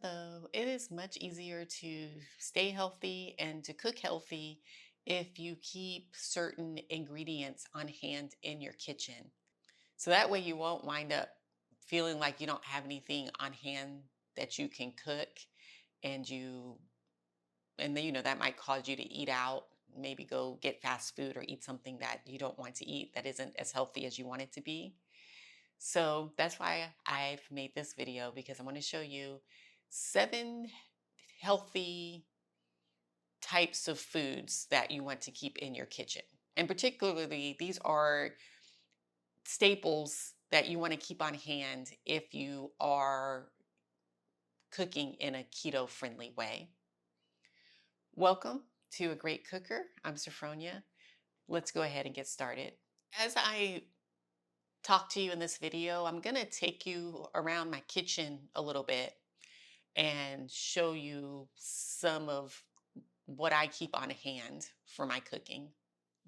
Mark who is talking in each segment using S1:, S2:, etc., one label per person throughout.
S1: Hello. It is much easier to stay healthy and to cook healthy if you keep certain ingredients on hand in your kitchen. So that way you won't wind up feeling like you don't have anything on hand that you can cook and and then that might cause you to eat out, maybe go get fast food or eat something that you don't want to eat that isn't as healthy as you want it to be. So that's why I've made this video because I want to show you 7 healthy types of foods that you want to keep in your kitchen. And particularly, these are staples that you want to keep on hand if you are cooking in a keto friendly way. Welcome to A Great Cooker. I'm Sophronia. Let's go ahead and get started. As I talk to you in this video, I'm going to take you around my kitchen a little bit and show you some of what I keep on hand for my cooking.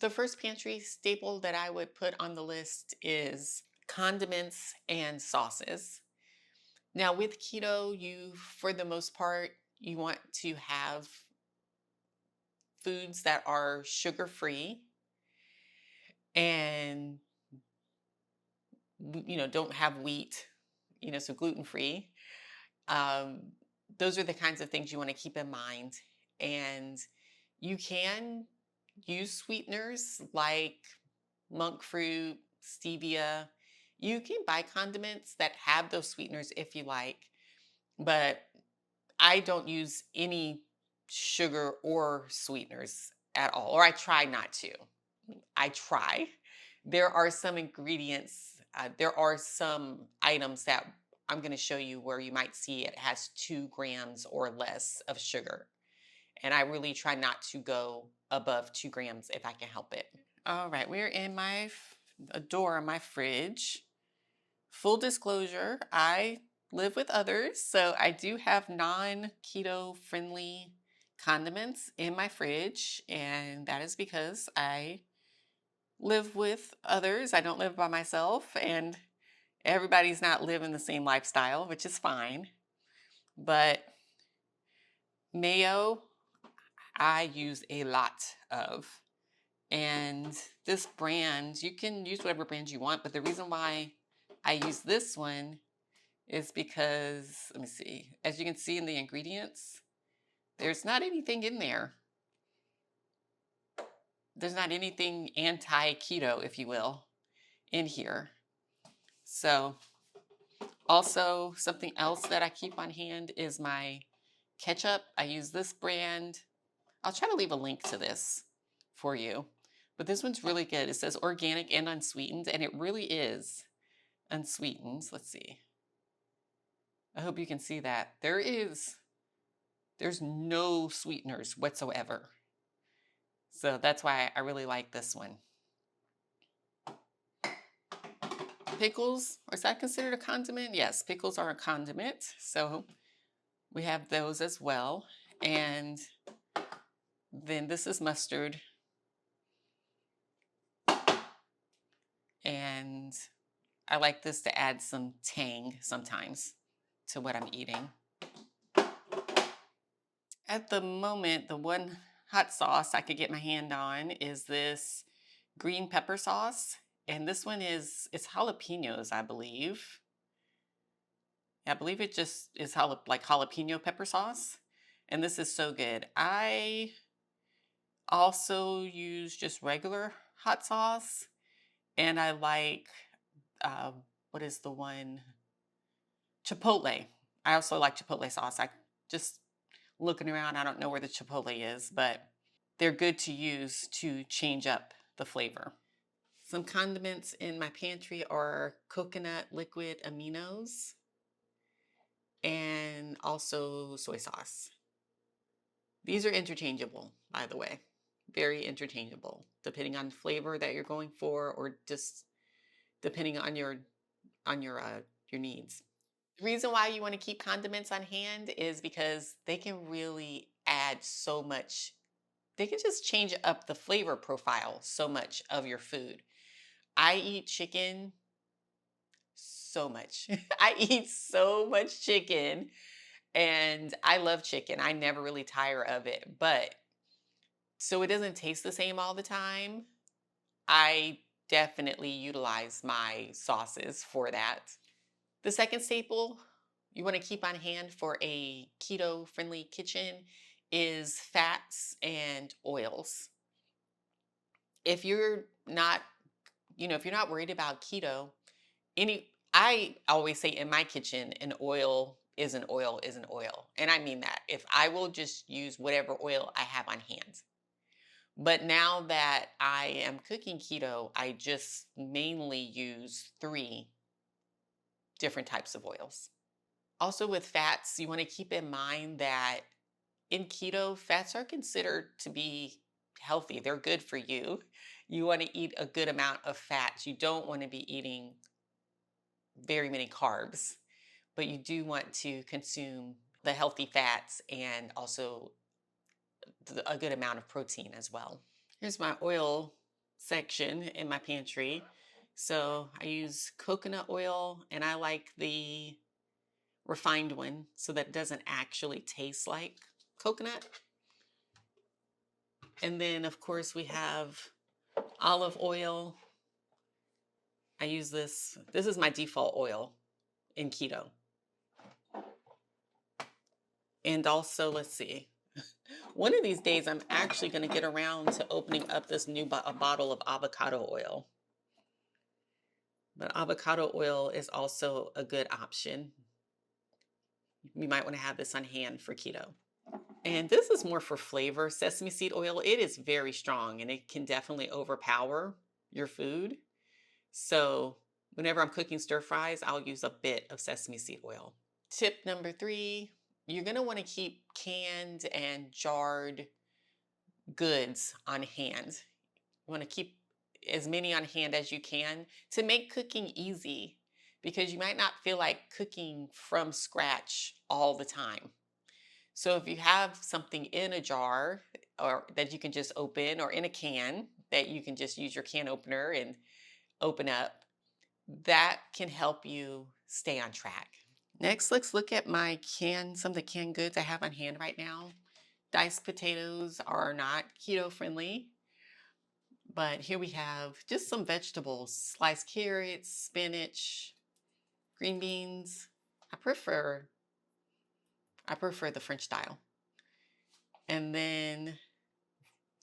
S1: The first pantry staple that I would put on the list is condiments and sauces. Now with keto, for the most part, you want to have foods that are sugar-free and don't have wheat, so gluten-free. Um, those are the kinds of things you want to keep in mind. And you can use sweeteners like monk fruit, stevia. You can buy condiments that have those sweeteners if you like, but I don't use any sugar or sweeteners at all, or I try not to. I try. There are some ingredients, there are some items that I'm going to show you where you might see it has 2 grams or less of sugar. And I really try not to go above 2 grams if I can help it. All right, we're in a door on my fridge. Full disclosure, I live with others, so I do have non-keto friendly condiments in my fridge, and that is because I live with others. I don't live by myself, and everybody's not living the same lifestyle, which is fine. But mayo, I use a lot of. And this brand, you can use whatever brand you want, but the reason why I use this one is because, let me see, as you can see in the ingredients, there's not anything in there. There's not anything anti-keto, if you will, in here. So also something else that I keep on hand is my ketchup. I use this brand. I'll try to leave a link to this for you, but this one's really good. It says organic and unsweetened, and it really is unsweetened. Let's see. I hope you can see that. There's no sweeteners whatsoever. So that's why I really like this one. Pickles, is that considered a condiment? Yes, pickles are a condiment. So we have those as well. And then this is mustard. And I like this to add some tang sometimes to what I'm eating. At the moment, the one hot sauce I could get my hand on is this green pepper sauce. And this one it's jalapenos, I believe. I believe it just is like jalapeno pepper sauce. And this is so good. I also use just regular hot sauce. And I like, what is the one? Chipotle. I also like Chipotle sauce. I just looking around, I don't know where the Chipotle is, but they're good to use to change up the flavor. Some condiments in my pantry are coconut liquid aminos and also soy sauce. These are interchangeable, by the way. Very interchangeable, depending on the flavor that you're going for, or just depending on your needs. The reason why you want to keep condiments on hand is because they can really add so much. They can just change up the flavor profile so much of your food. I eat chicken so much. I eat so much chicken, And I love chicken. I never really tire of it. But so it doesn't taste the same all the time. I definitely utilize my sauces for that. The second staple you want to keep on hand for a keto friendly kitchen is fats and oils. If you're not, if you're not worried about keto, I always say in my kitchen, an oil is an oil is an oil. And I mean that. If I will just use whatever oil I have on hand. But now that I am cooking keto, I just mainly use three different types of oils. Also, with fats, you want to keep in mind that in keto, fats are considered to be healthy. They're good for you. You want to eat a good amount of fats. You don't want to be eating very many carbs, but you do want to consume the healthy fats and also a good amount of protein as well. Here's my oil section in my pantry. So I use coconut oil, and I like the refined one so that it doesn't actually taste like coconut. And then, of course, we have olive oil. I use this. This is my default oil in keto. And also, let's see. One of these days, I'm actually going to get around to opening up this new a bottle of avocado oil. But avocado oil is also a good option. You might want to have this on hand for keto. And this is more for flavor. Sesame seed oil, it is very strong and it can definitely overpower your food. So whenever I'm cooking stir fries, I'll use a bit of sesame seed oil. Tip number 3, you're going to want to keep canned and jarred goods on hand. You want to keep as many on hand as you can to make cooking easy, because you might not feel like cooking from scratch all the time. So if you have something in a jar or that you can just open, or in a can that you can just use your can opener and open up, that can help you stay on track. Next, let's look at some of the canned goods I have on hand right now. Diced potatoes are not keto friendly, but here we have just some vegetables: sliced carrots, spinach, green beans. I prefer the French style. And then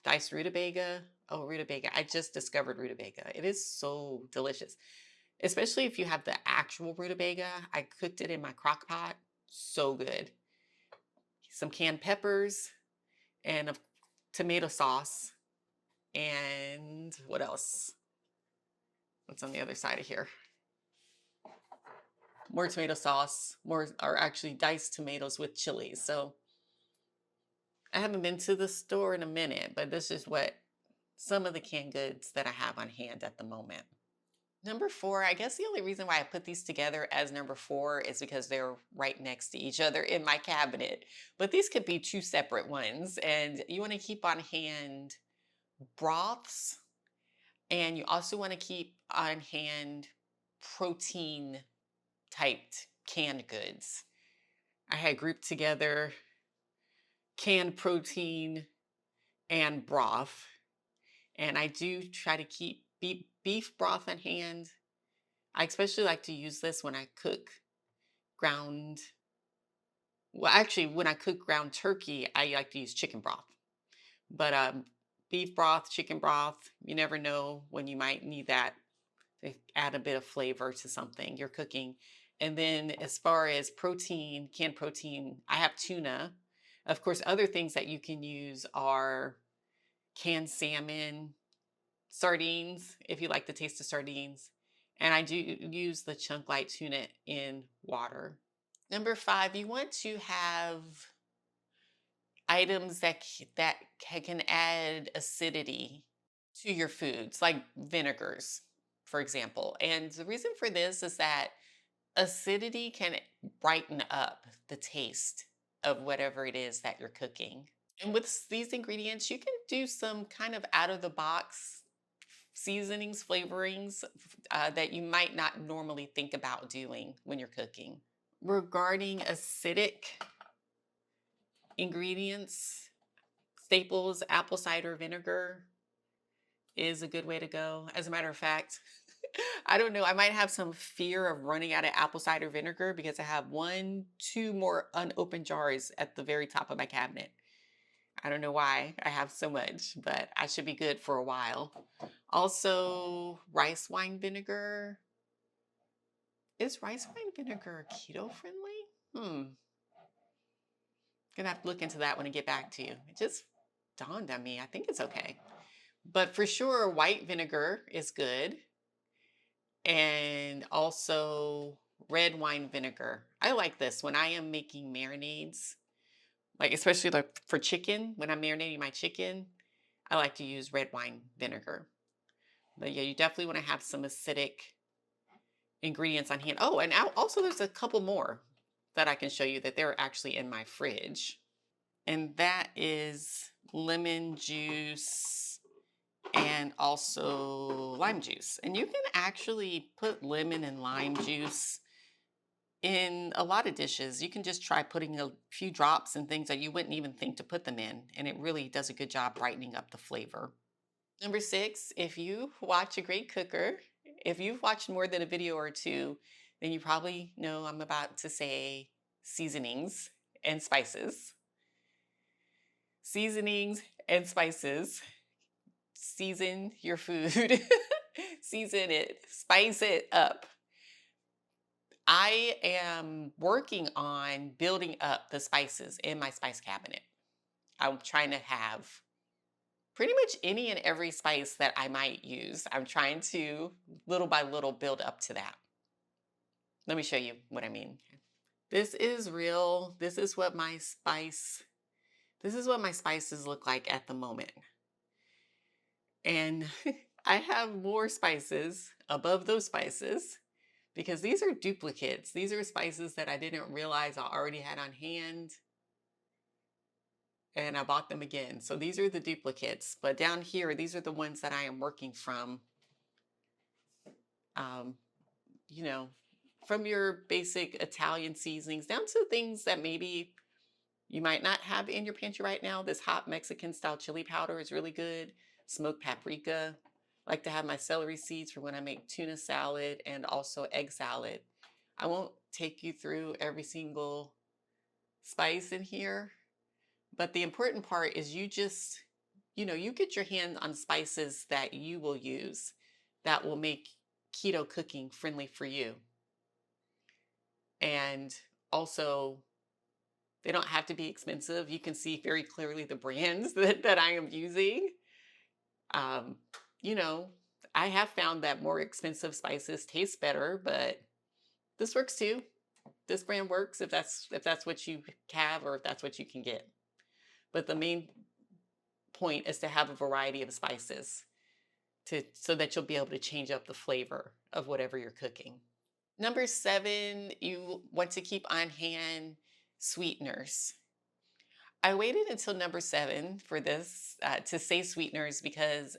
S1: diced rutabaga. Oh, rutabaga. I just discovered rutabaga. It is so delicious, especially if you have the actual rutabaga. I cooked it in my crock pot. So good. Some canned peppers and a tomato sauce. And what else? What's on the other side of here? More tomato sauce, or actually diced tomatoes with chilies. So I haven't been to the store in a minute, but this is what some of the canned goods that I have on hand at the moment. Number 4, I guess the only reason why I put these together as number 4 is because they're right next to each other in my cabinet. But these could be 2 separate ones. And you want to keep on hand broths, and you also want to keep on hand protein typed canned goods. I had grouped together canned protein and broth. And I do try to keep beef broth on hand. I especially like to use this when I cook ground. Well, actually, when I cook ground turkey, I like to use chicken broth. But beef broth, chicken broth, you never know when you might need that to add a bit of flavor to something you're cooking. And then as far as protein, canned protein, I have tuna. Of course, other things that you can use are canned salmon, sardines, if you like the taste of sardines. And I do use the chunk light tuna in water. Number 5, you want to have items that can add acidity to your foods, like vinegars, for example. And the reason for this is that acidity can brighten up the taste of whatever it is that you're cooking. And with these ingredients, you can do some kind of out of the box seasonings, flavorings that you might not normally think about doing when you're cooking. Regarding acidic ingredients, staples, apple cider vinegar is a good way to go. As a matter of fact, I don't know. I might have some fear of running out of apple cider vinegar because I have one, two more unopened jars at the very top of my cabinet. I don't know why I have so much, but I should be good for a while. Also, rice wine vinegar. Is rice wine vinegar keto friendly? Gonna have to look into that when I get back to you. It just dawned on me. I think it's okay. But for sure, white vinegar is good. And also red wine vinegar. I like this when I am making marinades, like especially like for chicken, when I'm marinating my chicken, I like to use red wine vinegar. But yeah, you definitely want to have some acidic ingredients on hand. Oh, and also there's a couple more that I can show you that they're actually in my fridge. And that is lemon juice and also lime juice. And you can actually put lemon and lime juice in a lot of dishes. You can just try putting a few drops and things that you wouldn't even think to put them in, and it really does a good job brightening up the flavor. Number 6, if you watch a great cooker, if you've watched more than a video or two, then you probably know I'm about to say seasonings and spices. Seasonings and spices. Season your food. Season it, spice it up. I am working on building up the spices in my spice cabinet. I'm trying to have pretty much any and every spice that I might use. I'm trying to little by little build up to that. Let me show you what I mean. This is real. This is what my spices look like at the moment. And I have more spices above those spices because these are duplicates. These are spices that I didn't realize I already had on hand, and I bought them again. So these are the duplicates, but down here, these are the ones that I am working from. Um, you know, from your basic Italian seasonings down to things that maybe you might not have in your pantry right now. This hot Mexican style chili powder is really good. Smoked paprika. I like to have my celery seeds for when I make tuna salad and also egg salad. I won't take you through every single spice in here, but the important part is you just, you get your hands on spices that you will use that will make keto cooking friendly for you. And also, they don't have to be expensive. You can see very clearly the brands that I am using. Um, you know, I have found that more expensive spices taste better, but this works too. This brand works if that's what you have or if that's what you can get. But the main point is to have a variety of spices so that you'll be able to change up the flavor of whatever you're cooking. Number 7, you want to keep on hand sweeteners. I waited until number 7 for this to say sweeteners because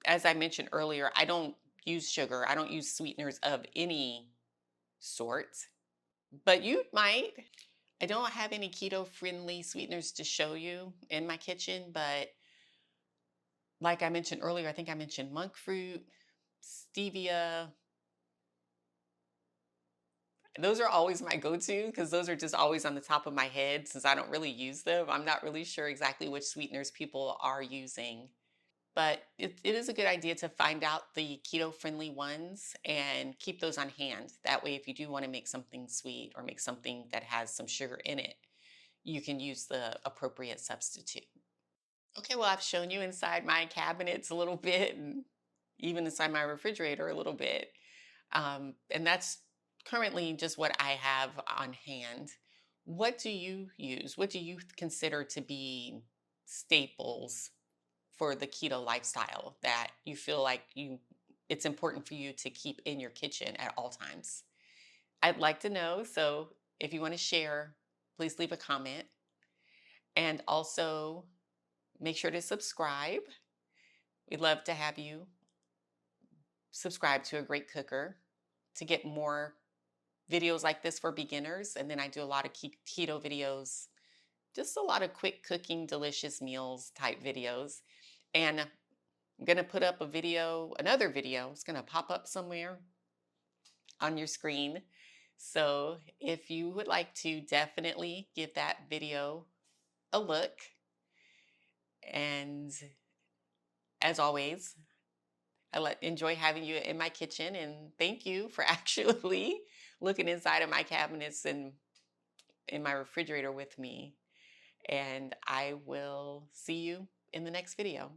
S1: as I mentioned earlier, I don't use sugar. I don't use sweeteners of any sort, but you might. I don't have any keto friendly sweeteners to show you in my kitchen, but like I mentioned earlier, I think I mentioned monk fruit, stevia. Those are always my go-to because those are just always on the top of my head since I don't really use them. I'm not really sure exactly which sweeteners people are using, but it is a good idea to find out the keto-friendly ones and keep those on hand. That way, if you do want to make something sweet or make something that has some sugar in it, you can use the appropriate substitute. Okay, well, I've shown you inside my cabinets a little bit and even inside my refrigerator a little bit. And that's currently just what I have on hand. What do you use? What do you consider to be staples for the keto lifestyle that you feel like it's important for you to keep in your kitchen at all times? I'd like to know. So if you want to share, please leave a comment. And also make sure to subscribe. We'd love to have you subscribe to A Great Cooker to get more videos like this for beginners. And then I do a lot of keto videos just a lot of quick cooking, delicious meals type videos. And I'm going to put up a video, another video. It's going to pop up somewhere on your screen. So if you would like to, definitely give that video a look. And as always, enjoy having you in my kitchen, and thank you for actually looking inside of my cabinets and in my refrigerator with me. And I will see you in the next video.